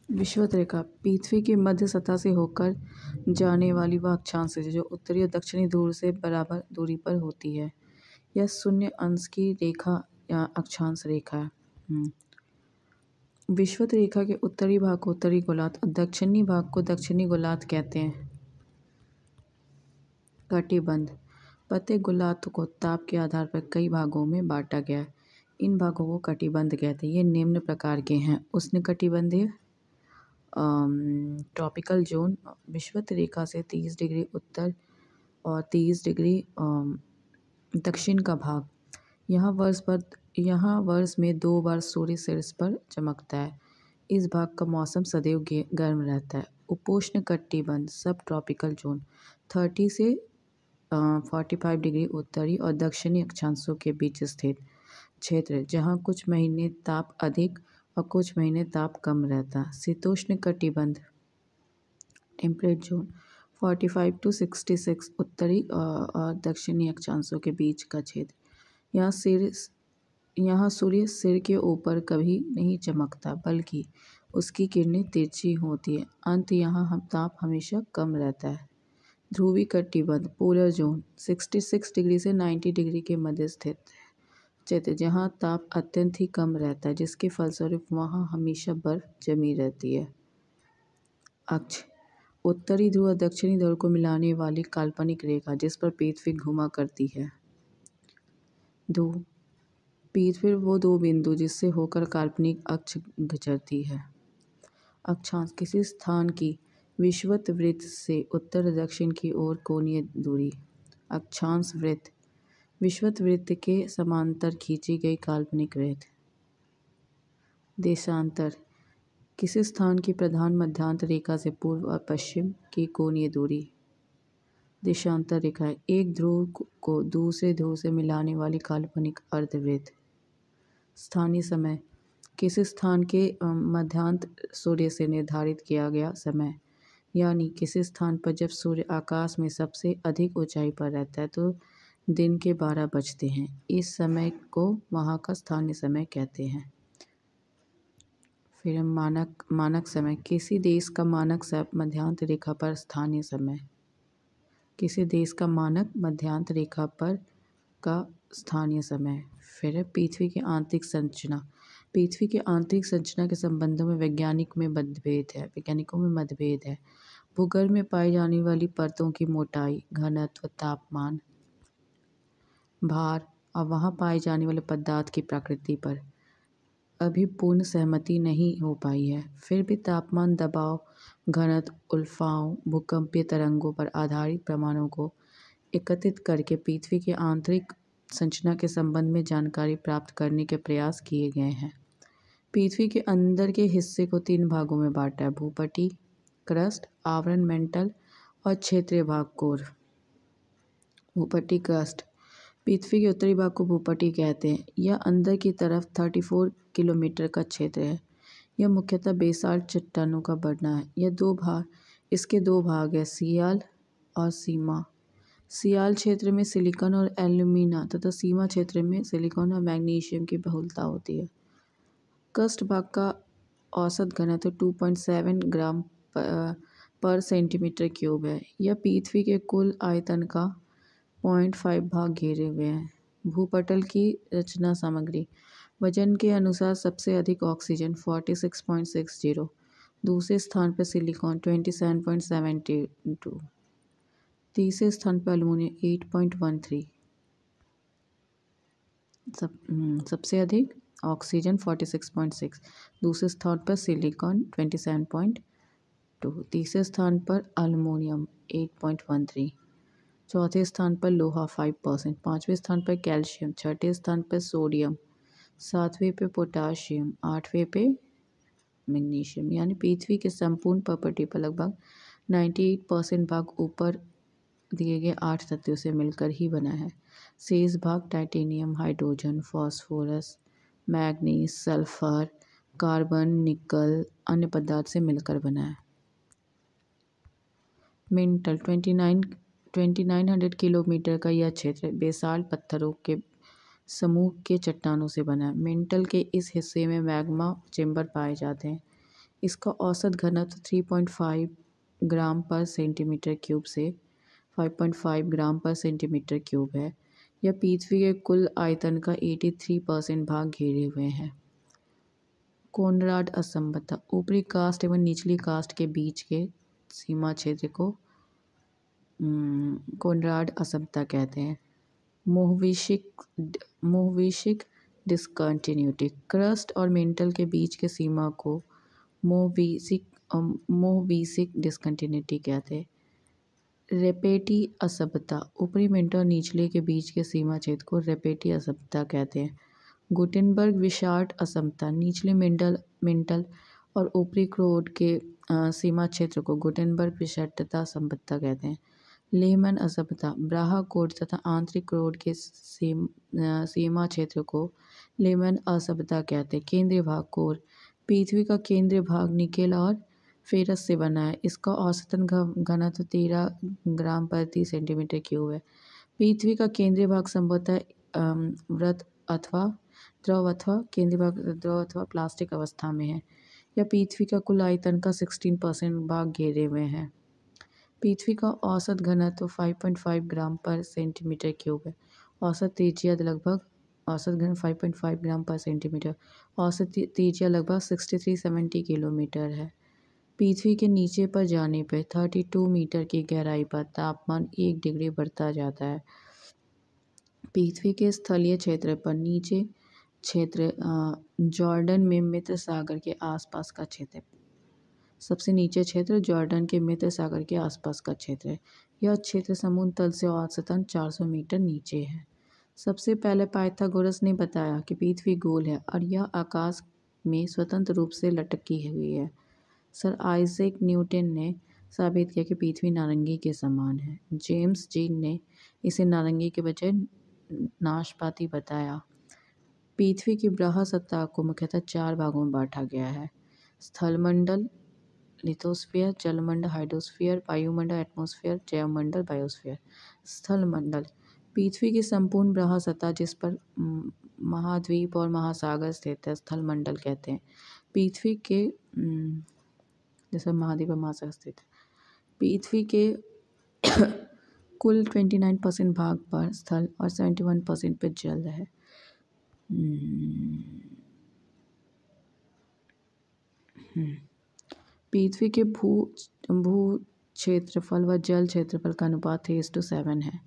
विषुवत रेखा पृथ्वी की मध्य सतह से होकर जाने वाली वह अक्षांश है जो उत्तरी और दक्षिणी ध्रुव से बराबर दूरी पर होती है। यह शून्य अंश की रेखा या अक्षांश रेखा है। विषुवत रेखा के उत्तरी भाग को उत्तरी गोलार्ध और दक्षिणी भाग को दक्षिणी गोलार्ध कहते हैं। कटिबंध प्रत्येक गोलार्ध को ताप के आधार पर कई भागों में बांटा गया है। इन भागों को कटिबंध कहते हैं। ये निम्न प्रकार के हैं। उष्णकटिबंधीय ट्रॉपिकल जोन विषुवत रेखा से 30 डिग्री उत्तर और 30 डिग्री दक्षिण का भाग। यहाँ वर्ष में 2 बार सूर्य शीर्ष पर चमकता है। इस भाग का मौसम सदैव गर्म रहता है। उपोष्ण कटिबंध सब ट्रॉपिकल जोन 30 से 45 डिग्री उत्तरी और दक्षिणी अक्षांशों के बीच स्थित क्षेत्र जहाँ कुछ महीने ताप अधिक और कुछ महीने ताप कम रहता है। शीतोष्ण कटिबंध टेम्परेट जोन 45 to 66 उत्तरी और दक्षिणी अक्षांशों के बीच का क्षेत्र। यहाँ सूर्य सिर के ऊपर कभी नहीं चमकता बल्कि उसकी किरणें तिरछी होती है। अंत यहाँ ताप हमेशा कम रहता है। ध्रुवीय कटिबंध पोलर जोन 66 डिग्री से 90 डिग्री के मध्य स्थित क्षेत्र जहाँ ताप अत्यंत ही कम रहता है जिसके फलस्वरूप वहाँ हमेशा बर्फ जमी रहती है। अक्ष उत्तरी ध्रुव और दक्षिणी ध्रुव को मिलाने वाली काल्पनिक रेखा जिस पर पृथ्वी घुमा करती है। ध्रुव पृथ्वी वो 2 बिंदु जिससे होकर काल्पनिक अक्ष गुजरती है। अक्षांश किसी स्थान की विषुवत वृत्त से उत्तर दक्षिण की ओर कोणीय दूरी। अक्षांश वृत्त विषुवत वृत्त के समांतर खींची गई काल्पनिक रेखा। देशांतर किसी स्थान की प्रधान मध्यांतर रेखा से पूर्व और पश्चिम की कोणीय दूरी। देशांतर रेखा एक ध्रुव को दूसरे ध्रुव से मिलाने वाली काल्पनिक अर्धवृत्त। स्थानीय समय किसी स्थान के मध्यांत सूर्य से निर्धारित किया गया समय, यानी किसी स्थान पर जब सूर्य आकाश में सबसे अधिक ऊंचाई पर रहता है तो दिन के 12 बजते हैं। इस समय को वहाँ का स्थानीय समय कहते हैं। फिर मानक समय किसी देश का मानक मध्यांत रेखा पर स्थानीय समय। किसी देश का मानक मध्यांत रेखा पर का स्थानीय समय। फिर पृथ्वी की आंतरिक संरचना। पृथ्वी की आंतरिक संरचना के संबंधों में वैज्ञानिकों में मतभेद है। भूगर्भ में पाई जाने वाली परतों की मोटाई, घनत्व, तापमान, भार और वहाँ पाए जाने वाले पदार्थ की प्रकृति पर अभी पूर्ण सहमति नहीं हो पाई है। फिर भी तापमान, दबाव, घनत्व, उल्फाओं, भूकंपीय तरंगों पर आधारित प्रमाणों को एकत्रित करके पृथ्वी की आंतरिक संरचना के संबंध में जानकारी प्राप्त करने के प्रयास किए गए हैं। पृथ्वी के अंदर के हिस्से को 3 भागों में बांटा है: भूपटल, क्रस्ट, आवरण, मेंटल और क्षेत्रीय भाग, कोर। भूपटल क्रस्ट पृथ्वी के उत्तरी भाग को भूपटल कहते हैं। यह अंदर की तरफ 34 किलोमीटर का क्षेत्र है। यह मुख्यतः बेसाल्ट चट्टानों का बना है। इसके दो भाग हैं, सियाल और सीमा। सियाल क्षेत्र में सिलिकॉन और एल्यूमिना तथा सीमा क्षेत्र में सिलिकॉन और मैग्नीशियम की बहुलता होती है। क्रस्ट भाग का औसत घनत्व 2.7 ग्राम पर सेंटीमीटर क्यूब है। यह पृथ्वी के कुल आयतन का 0.5 भाग घेरे हुए हैं। भूपटल की रचना सामग्री वजन के अनुसार सबसे अधिक ऑक्सीजन 46.60, दूसरे स्थान पर सिलिकॉन 27.72, तीसरे स्थान पर एल्युमिनियम 8.13। सबसे अधिक ऑक्सीजन 46.6, दूसरे स्थान पर सिलिकॉन 27.2, तीसरे स्थान पर एल्युमिनियम 8.13, चौथे स्थान पर लोहा 5%, पाँचवें स्थान पर कैल्शियम, छठे स्थान पर सोडियम, सातवें पे पोटाशियम, आठवें पे मैग्नीशियम। यानी पृथ्वी के संपूर्ण प्रॉपर्टी पर लगभग 98% भाग ऊपर दिए गए 8 तत्वों से मिलकर ही बना है। शेष भाग titanium, hydrogen, phosphorus, manganese, sulphur, carbon, निकल, अन्य पदार्थ से मिलकर बना है। मेंटल 2900 किलोमीटर का यह क्षेत्र बेसाल्ट पत्थरों के समूह के चट्टानों से बना है। मेंटल के इस हिस्से में मैग्मा चेंबर पाए जाते हैं। इसका औसत घनत्व 3.5 ग्राम पर सेंटीमीटर क्यूब से 5.5 ग्राम पर सेंटीमीटर क्यूब है। यह पृथ्वी के कुल आयतन का 83% भाग घेरे हुए है। कोनराड असमता ऊपरी कास्ट एवं निचली कास्ट के बीच के सीमा क्षेत्र को कोनराड असमता कहते हैं। मोहविशिक डिस्कंटिन्यूटी क्रस्ट और मेंटल के बीच के सीमा को मोहविसिक डिस्कंटिन्यूटी कहते हैं। रेपेटी असभ्यता ऊपरी मेंटल और निचले के बीच के सीमा क्षेत्र को रेपेटी असभ्यता कहते हैं। गुटेनबर्ग विशार्ट असमता निचले मेंटल और ऊपरी क्रोड के सीमा क्षेत्र को गुटेनबर्ग विषाटता असभ्यता कहते हैं। लेहमैन असभ्यता ब्राहा कोड तथा आंतरिक क्रोड के सीमा क्षेत्र को लेहमैन असभ्यता कहते हैं। केंद्रीय भाग कोर पृथ्वी का केंद्रीय भाग निकेल और फेरस से बना है। इसका औसतन घनत्व 13 ग्राम प्रति सेंटीमीटर क्यूब है। पृथ्वी का केंद्रीय भाग संभवतः वृत्त अथवा द्रव अथवा केंद्रीय भाग द्रव अथवा प्लास्टिक अवस्था में है। यह पृथ्वी का कुल आयतन का 16% भाग घेरे हुए हैं। पृथ्वी का औसत घनत्व 5.5 ग्राम पर सेंटीमीटर क्यूब है। औसत त्रिज्या लगभग 5.5 ग्राम पर सेंटीमीटर। औसत त्रिज्या लगभग 6370 किलोमीटर है। पृथ्वी के नीचे पर जाने पर 32 मीटर की गहराई पर तापमान 1 डिग्री बढ़ता जाता है। पृथ्वी के स्थलीय क्षेत्र पर नीचे क्षेत्र जॉर्डन में मित्र सागर के आसपास का क्षेत्र है। सबसे नीचे क्षेत्र जॉर्डन के मित्र सागर के आसपास का क्षेत्र है। यह क्षेत्र समुद्र तल से औसतन 400 मीटर नीचे है। सबसे पहले पाइथागोरस ने बताया कि पृथ्वी गोल है और यह आकाश में स्वतंत्र रूप से लटकी हुई है। सर आइजैक न्यूटन ने साबित किया कि पृथ्वी नारंगी के समान है। जेम्स जीन ने इसे नारंगी के बजाय नाशपाती बताया। पृथ्वी की बाह्य सतह को मुख्यतः 4 भागों में बांटा गया है। स्थलमंडल लिथोस्फीयर, जलमंडल हाइड्रोस्फीयर, वायुमंडल एटमॉस्फेयर, जैवमंडल बायोस्फीयर। स्थलमंडल पृथ्वी की संपूर्ण बाह्य सतह जिस पर महाद्वीप और महासागर स्थित है स्थलमंडल कहते हैं। पृथ्वी के जिस पर महाद्वीप और महासागर स्थित है। पृथ्वी के कुल 29% भाग पर स्थल और 71% पर जल है। पृथ्वी के भू क्षेत्रफल व जल क्षेत्रफल का अनुपात 3:7 है।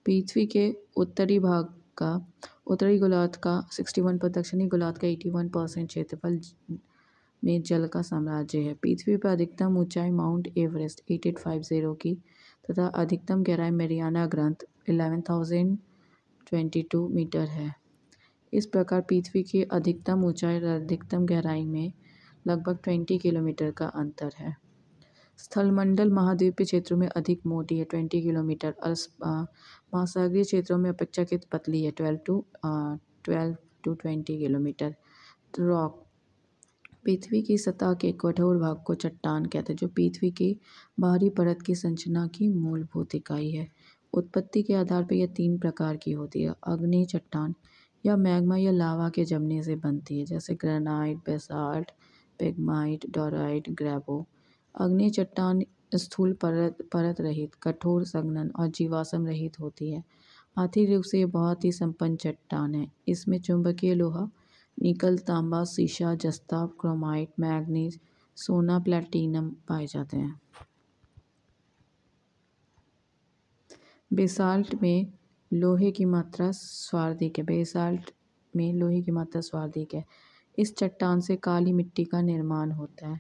पृथ्वी के उत्तरी भाग का उत्तरी गोलार्ध का 61 पर दक्षिणी गोलार्ध का 81% क्षेत्रफल में जल का साम्राज्य है। पृथ्वी पर अधिकतम ऊंचाई माउंट एवरेस्ट 8850 की तथा अधिकतम गहराई मैरियाना ग्रंथ 11,022 मीटर है। इस प्रकार पृथ्वी की अधिकतम ऊंचाई और अधिकतम गहराई में लगभग 20 किलोमीटर का अंतर है। स्थलमंडल महाद्वीपीय क्षेत्रों में अधिक मोटी है 20 किलोमीटर और महासागरीय क्षेत्रों में अपेक्षाकृत पतली है 12 to 20 किलोमीटर। रॉक पृथ्वी की सतह के कठोर भाग को चट्टान कहते हैं जो पृथ्वी की बाहरी परत की संरचना की मूलभूत इकाई है। उत्पत्ति के आधार पर यह 3 प्रकार की होती है। अग्नि चट्टान यह मैग्मा या लावा के जमने से बनती है जैसे ग्रेनाइट, बेसाल्ट, पेग्माइट, डोराइट, ग्रेवो। अग्नि चट्टान स्थूल परत रहित, कठोर, संघनन और जीवाश्म रहित होती है। आर्थिक रूप से यह बहुत ही संपन्न चट्टान है। इसमें चुंबकीय लोहा, निकल, तांबा, सीसा, जस्ता, क्रोमाइट, मैग्नीज, सोना, प्लैटिनम पाए जाते हैं। बेसाल्ट में लोहे की मात्रा सर्वाधिक है। बेसाल्ट में लोहे की मात्रा सर्वाधिक है। इस चट्टान से काली मिट्टी का निर्माण होता है।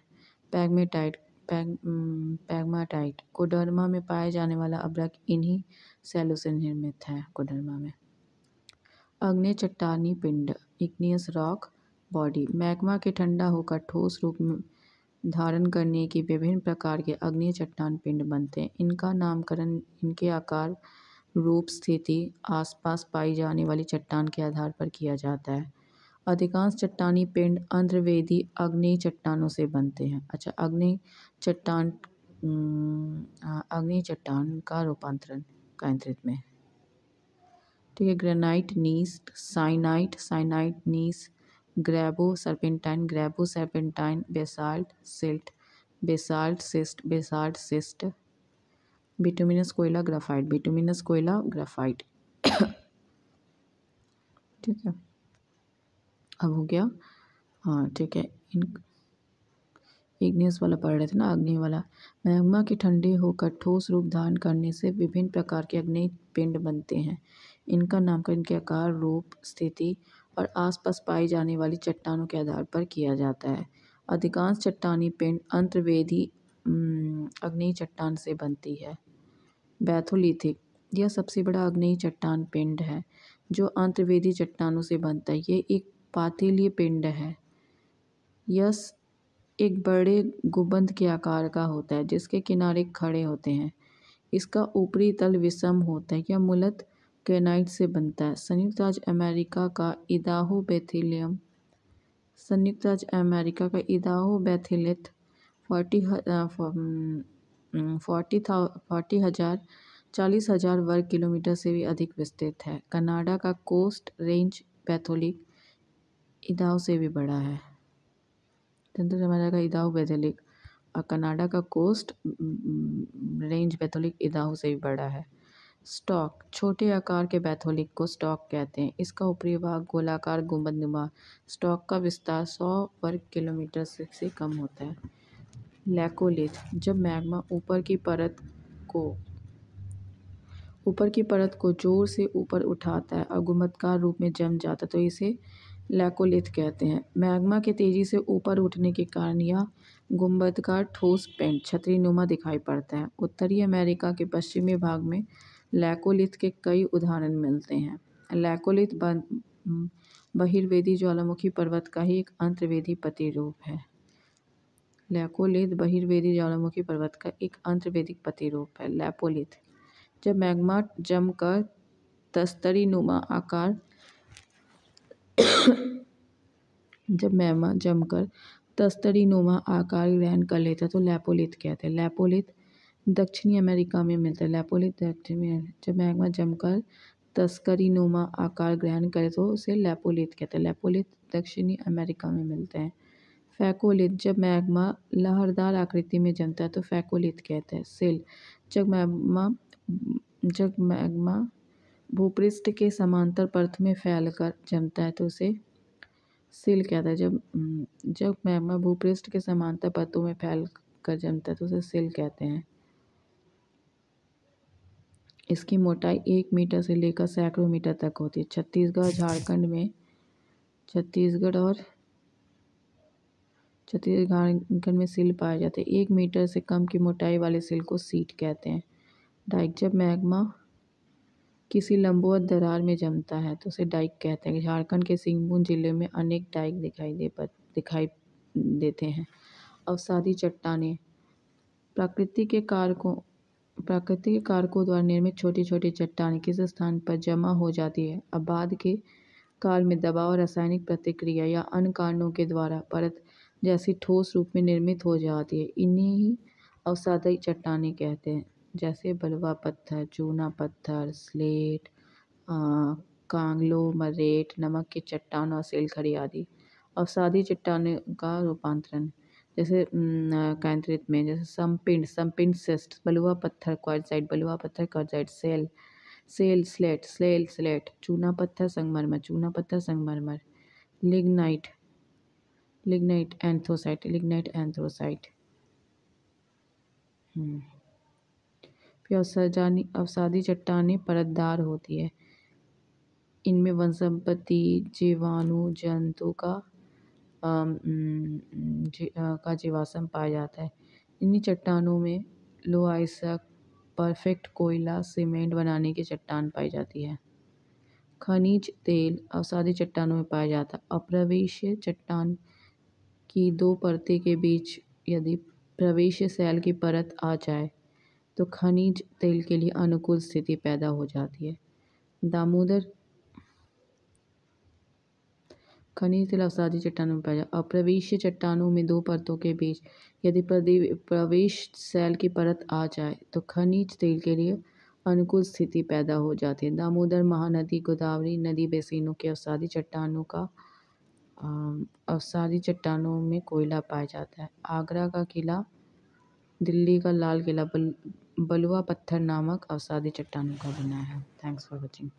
पैग्माटाइट कोडरमा में पाए जाने वाला अभ्रक इन्हीं शैलों से निर्मित है। कोडरमा में अग्नि चट्टानी पिंड इग्नियस रॉक बॉडी मैग्मा के ठंडा होकर ठोस रूप में धारण करने की विभिन्न प्रकार के अग्नि चट्टान पिंड बनते हैं। इनका नामकरण इनके आकार, रूप, स्थिति, आसपास पाई जाने वाली चट्टान के आधार पर किया जाता है। अधिकांश चट्टानी पिंड अंतर्वेदी अग्नि चट्टानों से बनते हैं। अच्छा, अग्नि चट्टान का रूपांतरण कांक्रीट में। ठीक है। Granite gneiss, syenite, syenite gneiss, ग्रेबो serpentine, basalt silt, basalt schist, basalt schist, bituminous कोयला, ग्राफाइट, बिटुमिनस कोयला, ग्राफाइट। ठीक है, अब हो गया। हाँ ठीक है, इन इग्नियस वाला पढ़ रहे थे ना, अग्नि वाला। मैग्मा के ठंडे होकर ठोस रूप धारण करने से विभिन्न प्रकार के अग्नि पिंड बनते हैं। इनका नामकरण इनके आकार, रूप, स्थिति और आसपास पाई जाने वाली चट्टानों के आधार पर किया जाता है। अधिकांश चट्टानी पिंड अंतर्वेदी आग्नेयी चट्टान से बनती है। बैथोलिथिक, यह सबसे बड़ा आग्नेयी चट्टान पिंड है जो अंतर्वेदी चट्टानों से बनता है। ये एक पातेलीय पिंड है। यह एक बड़े गुंबद के आकार का होता है जिसके किनारे खड़े होते हैं। इसका ऊपरी तल विषम होता है। यह मूलतः ग्रेनाइट से बनता है। संयुक्त राज्य अमेरिका का इदाहो बेथिलियम, संयुक्त राज्य अमेरिका का इदाहो बेथिलिथ 40,000 वर्ग किलोमीटर से भी अधिक विस्तृत है। कनाडा का कोस्ट रेंज बेथोलिक इदाहो से भी बड़ा है। संयुक्त अमेरिका का इदाहो बेथोलिक और कनाडा का कोस्ट रेंज बेथोलिक इदाहो से भी बड़ा है। स्टॉक, छोटे आकार के बैथोलिक को स्टॉक कहते हैं। इसका ऊपरी भाग गोलाकार गुंबदनुमा। स्टॉक का विस्तार 100 वर्ग किलोमीटर से कम होता है। लैकोलिथ, जब मैग्मा ऊपर की परत को जोर से ऊपर उठाता है और गुंबदकार रूप में जम जाता है तो इसे लैकोलिथ कहते हैं। मैग्मा के तेजी से ऊपर उठने के कारण यह गुंबदकार ठोस पिंड छतरीनुमा दिखाई पड़ता है। उत्तरी अमेरिका के पश्चिमी भाग में लैकोलिथ के कई उदाहरण मिलते हैं। लैकोलिथ बहिर्वेदी ज्वालामुखी पर्वत का ही एक अंतर्वेदी प्रतिरूप है। लैकोलिथ बहिर्वेदी ज्वालामुखी पर्वत का एक अंतर्वेदिक प्रतिरूप है। लैपोलिथ, जब मैग्मा जमकर तस्तरीनुमा आकार ग्रहण कर लेता है तो लैपोलिथ कहते हैं। लैपोलिथ दक्षिणी अमेरिका में मिलता है। लैपोलिथ जब मैग्मा जमकर तस्करीनुमा आकार ग्रहण करे तो उसे लैपोलिथ कहते हैं। लैपोलिथ दक्षिणी अमेरिका में मिलते हैं। फैकोलिथ, जब मैग्मा लहरदार आकृति में जमता है तो फैकोलिथ कहते हैं। सिल, जब मैग्मा भूपृष्ठ के समांतर परत में फैलकर जमता है तो उसे सिल कहता है। जब मैग्मा भूपृष्ठ के समांतर परतों में फैल कर जमता है तो उसे सिल कहते हैं। इसकी मोटाई 1 मीटर से लेकर सैकड़ों मीटर तक होती है। छत्तीसगढ़ में सिल पाए जाते हैं। 1 मीटर से कम की मोटाई वाले सिल को सीट कहते हैं। डाइक, जब मैग्मा किसी लंबवत दरार में जमता है तो उसे डाइक कहते हैं। झारखंड के सिंहभूम जिले में अनेक डाइक दिखाई देते हैं। अवसादी चट्टानें, प्रकृति के कारकों द्वारा निर्मित छोटी छोटी चट्टानें किसी स्थान पर जमा हो जाती है। अब बाद के काल में दबाव, रासायनिक प्रतिक्रिया या अन्य कारणों के द्वारा परत जैसी ठोस रूप में निर्मित हो जाती है। इन्हें ही अवसादी चट्टानें कहते हैं। जैसे बलुआ पत्थर, चूना पत्थर, स्लेट, कांगलोमरेट, नमक की चट्टान और सिलखड़ी आदि। अवसादी चट्टानों का रूपांतरण जैसे कैंथ्रित में जैसे समपिंड सिस्ट, बलुआ पत्थर क्वार्टजाइट, बलुआ पत्थर क्वार्टजाइट, स्लेट, चूना पत्थर संगमरमर, लिग्नाइट एंथ्रासाइट। फिर अवसादी चट्टानें परतदार होती है। इनमें वनस्पति, जीवाणु, जंतु का जीवाश्म पाया जाता है। इन्हीं चट्टानों में लोहाइसक, परफेक्ट कोयला, सीमेंट बनाने की चट्टान पाई जाती है। खनिज तेल अवसादी चट्टानों में पाया जाता है। अप्रवेश्य चट्टान की 2 परतों के बीच यदि प्रवेश्य शैल की परत आ जाए तो खनिज तेल के लिए अनुकूल स्थिति पैदा हो जाती है। दामोदर खनिज तेल अवसादी चट्टानों में पाया जाता है। अप्रवेश्य चट्टानों में 2 परतों के बीच यदि प्रवेश शैल की परत आ जाए तो खनिज तेल के लिए अनुकूल स्थिति पैदा हो जाती है। दामोदर, महानदी, गोदावरी नदी बेसिनों के अवसादी चट्टानों में कोयला पाया जाता है। आगरा का किला, दिल्ली का लाल किला बलुआ पत्थर नामक अवसादी चट्टानों का बना है। Thanks for watching.